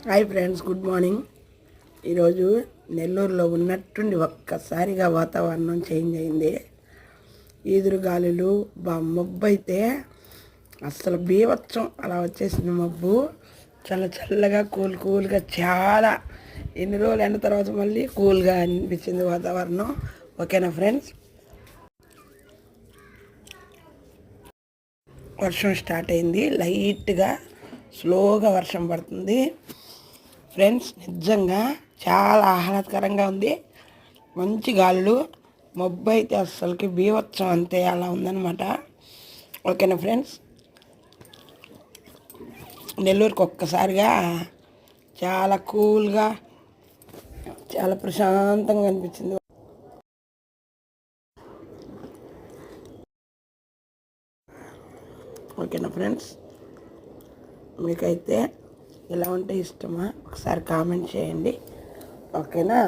Hi friends, good morning. ఈరోజు నెల్లూరులో ఉన్నట్టుండి ఒక్కసారిగా వాతావరణం చేంజ్ అయింది. ఈదురుగాలులు మబ్బు అయితే అస్సలు బీభత్సం అలా వచ్చేసింది. మబ్బు చాలా చల్లగా కూల్గా చాలా ఎన్ని రోజులు ఎండ తర్వాత మళ్ళీ కూల్గా అనిపించింది వాతావరణం. ఓకేనా ఫ్రెండ్స్, వర్షం స్టార్ట్ అయింది. లైట్గా స్లోగా వర్షం పడుతుంది ఫ్రెండ్స్. నిజంగా చాలా ఆహ్లాదకరంగా ఉంది. మంచి గాలులు, మబ్బు అయితే అస్సలకి బీభత్సం అంతే అలా ఉందన్నమాట. ఓకేనా ఫ్రెండ్స్, నెల్లూరుకి ఒక్కసారిగా చాలా కూల్గా చాలా ప్రశాంతంగా అనిపించింది. ఓకేనా ఫ్రెండ్స్, మీకైతే ఎలా ఉంటే ఇష్టమా ఒకసారి కామెంట్ చేయండి. ఓకేనా.